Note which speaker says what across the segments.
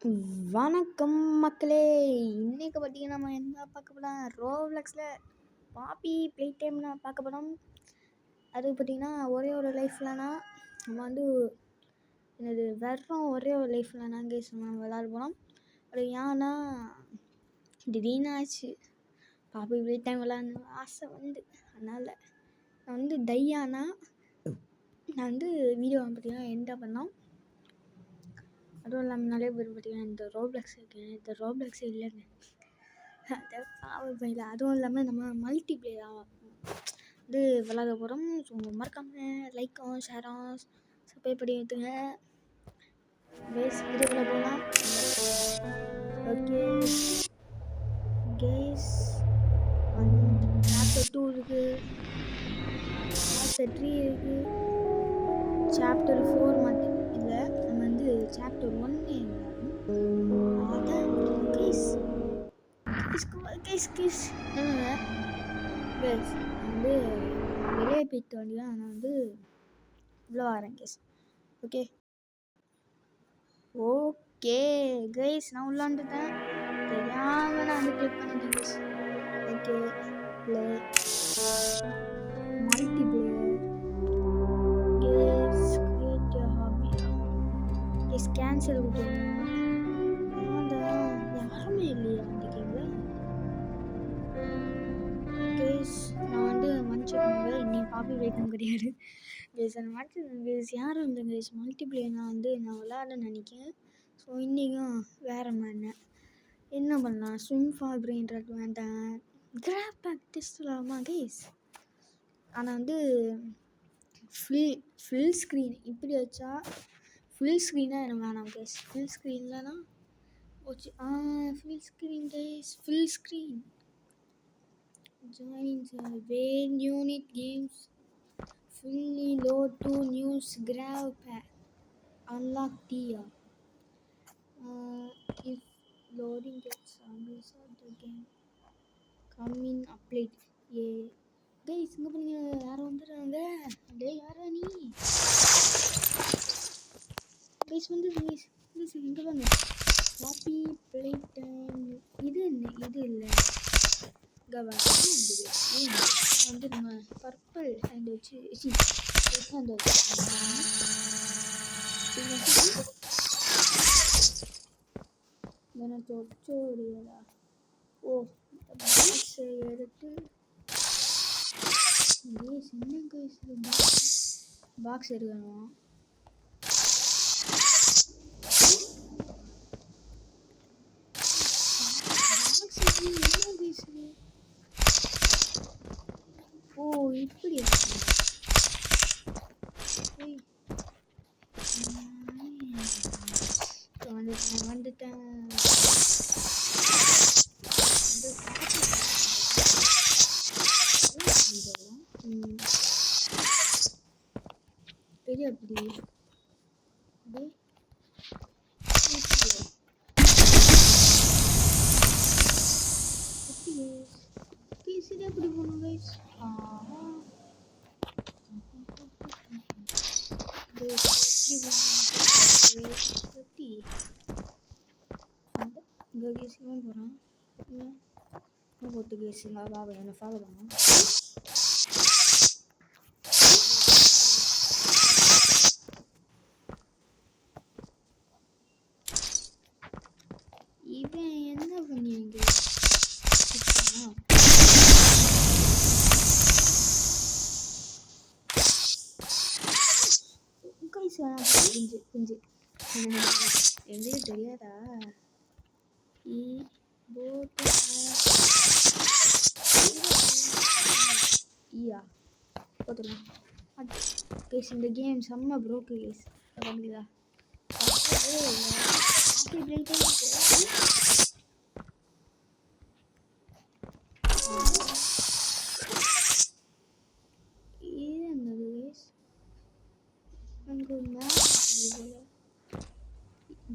Speaker 1: வணக்கம் மக்களே. இன்னைக்கு பார்த்தீங்கன்னா நம்ம என்ன பார்க்க போகிறோம், ரோப்ளக்ஸில் பாப்பி ப்ளே டைம் நான் பார்க்க போகிறோம். அது பார்த்திங்கன்னா ஒரே ஒரு லைஃப்லனா நம்ம வந்து என்னது வெறும் ஒரே ஒரு லைஃப்லனா கேஸ் நம்ம விளாட போகிறோம். அது ஏன்னா திடீர்னு ஆச்சு பாப்பி ப்ளே டைம் விளாட்ணும் ஆசை வந்து, அதனால் நான் வந்து டையானா நான் வந்து வீடியோ பார்த்திங்கன்னா என்டா பண்ணோம். அதுவும் இல்லாமல் நிறைய பேர் பார்த்திங்கன்னா இந்த ரோப்ளக்ஸ் இருக்கேன், இந்த ரோப்ளக்ஸே இல்லைன்னு அதை பாவம். அதுவும் இல்லாமல் நம்ம மல்டி பிளேயராக வந்து விளாட போகிறோம். ஸோ மறக்காமல் லைக்கும் ஷேரும் சப்ஸ்கிரைப் பண்ணி வைத்துங்க. கேஸ் வீடியோக்குள்ளே போகலாம். ஓகே கேஸ், சாப்டர் 2 இருக்குது, சாப்டர் 3 இருக்குது, சாப்டர் 4 மட்டும் இல்லை, நம்ம வந்து சாப்டர் 1 அதான் கேஸ் என்னங்க கேஸ் வந்து வெளியே போயிட்டு வண்டிதான் நான் வந்து உள்ளே வரேன் கேஸ். ஓகே ஓகே கைஸ், நான் உள்ள வந்துட்டேன். தெரியாமல் நான் வந்து கிளிக் பண்ணிட்டேன் guys. Okay play multiplayer guys, create your hobby guys, cancel கொடுத்துருங்க. யாருமே இல்லையா அந்த கேமில் கேஸ்? நான் வந்து மன்னிச்சுக்கோங்க, இன்னைக்கு பாப்பி வெயிட்டும் கிடையாது கேஸ். அந்த மாதிரி கேஸ் யாரும் இல்லை கேஸ். மல்டி பிளேயர் நான் வந்து நான் விளாட நினைக்கிறேன். ஸோ இன்றைக்கும் வேறு மாதிரி என்ன பண்ணலாம், ஸ்விம் ஃபார் பிரெயின்றது வேண்டாம், கிராப் பேக் டெஸ்ட் இல்லாமா கேஸ். ஆனால் வந்து ஃபுல் ஸ்க்ரீன் இப்படி வச்சா ஃபுல் ஸ்க்ரீனாக எனக்கு வேணாம் கேஸ். ஃபுல் ஸ்க்ரீன்லனா ஓச்சு full screen case, full screen joins when unit games fully load to news grab pack unlock tier if loading gets reset the game come in update guys. இங்கே பண்ணீங்க யாரும் வந்துடுறாங்க. அப்படியே யாரா நீ கைஸ் வந்து கைஸ் இங்கே வாங்க. பாப்பி ப்ளே டைம் இது என்ன, இது இல்லை வந்து நம்ம பர்பிள் ஹேண்ட் வச்சு ஹேண்ட் வச்சு தொச்சோடியதா. ஓ பாக்ஸை எடுத்து சின்ன கைஸில் பாக்ஸ் எடுக்கணும். ஓ இப்படி வந்துட்டேன். பெரிய அப்படி சரி அப்படி போகணும் கைஸ். இங்கே கேஸிலும் போகிறான் போட்டு கேஸுங்க பாபா என்னை ஃபாலோ பண்ணோம். இவன் என்ன பண்ணியாங்க குஞ்சு குஞ்சு எங்களுக்கு தெரியாதா? போட்டுலாம் கேஸ். இந்த கேம் செம்ம ப்ரோக்கு கேஸ். அப்படிங்களா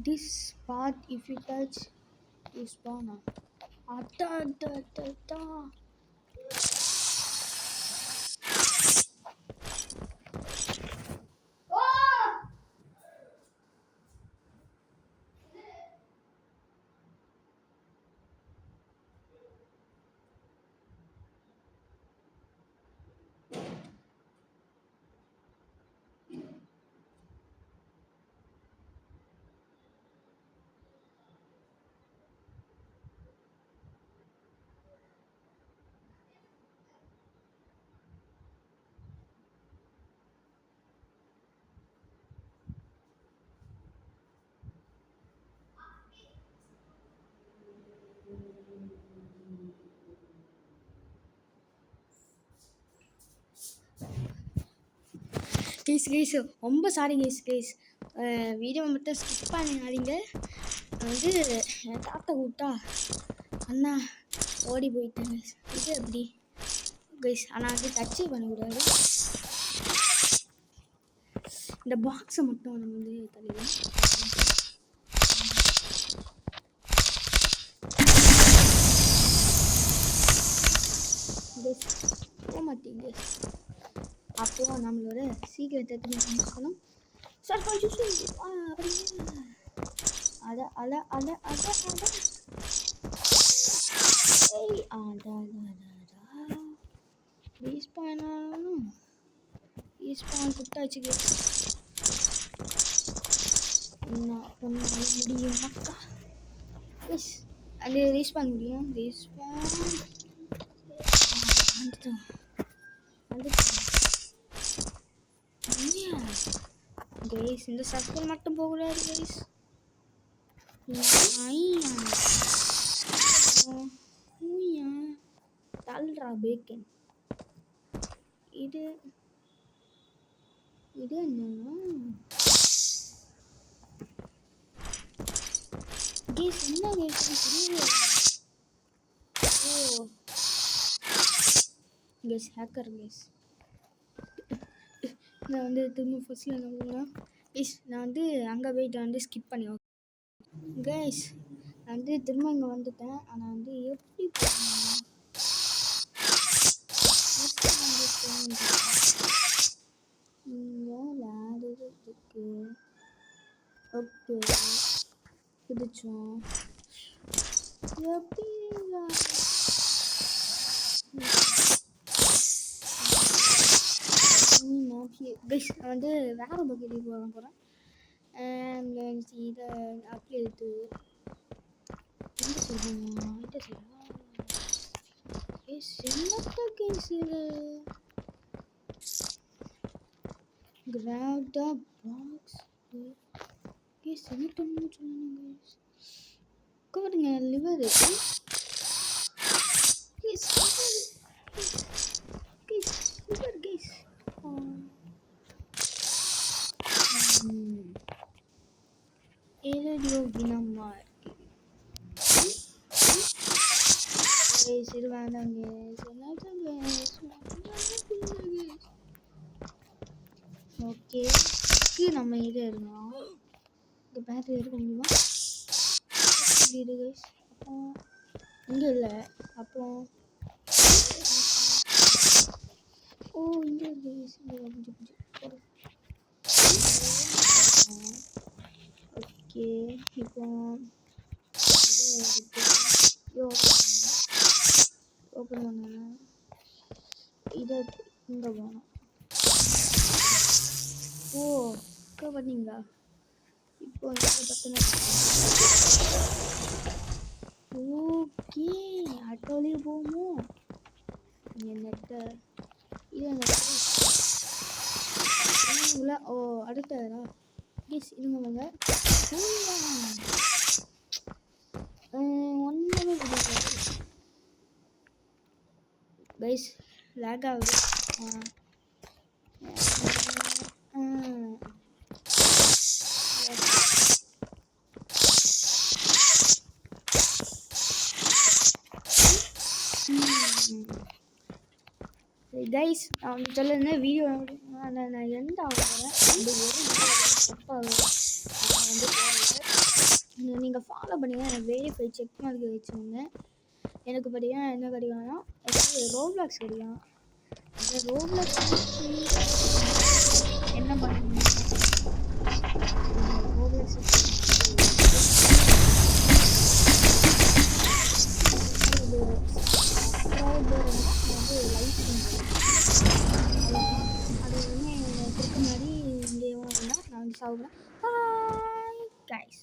Speaker 1: this part if you touch is spawn. Guys ரொம்ப சாரி கைஸ் வீடியோ மட்டும் ஸ்கிப் பண்ணாதீங்க. வந்து என் தாத்தா கூப்பிட்டா அண்ணா ஓடி போயிட்டேன் கைஸ். இது அப்படி கைஸ். ஆனால் வந்து டச்சு பண்ணக்கூடாது. இந்த பாக்ஸை மட்டும் நம்ம வந்து தள்ளிடலாம். போக மாட்டேங்க. அப்போ நம்மளோட சீக்கிரத்தை தெரிஞ்சுக்கணும். சார் அட அட அட அட அட ஏய் ரீஸ்பானும் ரீஸ்பான் குட்டாச்சு. என்ன பண்ணால முடியும் மக்கா. எஸ் அது ரீஸ்பான் முடியும். ரீஸ்பான் வந்துட்டோம். கைஸ் இந்த சர்க்கிள் மட்டும் போகக்கூடாது கைஸ். தல்றா பேக்கன். இது என்னன்னா கைஸ் என்ன கைஸ் புரியல. ஓ கைஸ் ஹேக்கர் கைஸ். நான் வந்து திரும்ப ஃபர்ஸ்ட்ல என்ன பண்ணுவேன் கைஸ். நான் வந்து அங்கே போயிட்டு வந்து ஸ்கிப் பண்ணி கைஸ். நான் வந்து திரும்ப இங்கே வந்துட்டேன். ஆனால் வந்து எப்படி இங்கே விளையாடுறதுக்கு ஓகே பிடிச்சோம். எப்படி கைஸ் நான் வந்து வேறு பக்கெட்டுக்கு போக போகிறேன். இதை அப்படி எடுத்து என்ன சொல்லுவோம் இதை சொல்லலாம். கைஸ் என்னத்த கைஸ் இது கிராப் த பாக்ஸ் கைஸ் என்னன்னு சொல்லணும் கைஸ். பாருங்க லிவர் கைஸ் லிவர் கைஸ். ஏதோ வினமா இருக்கு கைஸ். இது வேண்டாங்க ஓகே. நம்ம இது இருக்கோம். இந்த பேட்டரி எடுக்க முடியுமா இது கைஸ். அப்புறம் இங்கே இல்லை. அப்புறம் ஓ இங்கே கைஸ். ஓகே இப்போ ஓப்பன் பண்ண இதை இங்கே போகணும். ஓ இப்போ பார்த்தீங்களா இப்போ பத்தின ஓகே ஆட்டோலேயே போகுமோ என்னட்ட இது ஓ அடுத்ததா கைஸ் இருங்க வாங்க. ஒன்றுமே கைஸ் லேக் ஆகுது. கைஸ் நான் வந்து சொல்லியிருந்தேன் வீடியோ நான் எந்த ஆகுறேன் அந்த ஒரு வந்து நீங்கள் ஃபாலோ பண்ணிங்கன்னா எனக்கு வெரிஃபை செக் மார்க் வச்சுருங்க. எனக்கு பார்த்தீங்கன்னா என்ன கிடைக்கும்னா ரோப்ளாக்ஸ் கிடைக்கும். அந்த ரோப்ளாக்ஸ் என்ன பண்ணுங்க ரோப்ளாக்ஸ் வந்து லைட் அது வந்து இதுக்கு முன்னாடி இங்கே நான் வந்து சாப்பிட்றேன். Bye guys.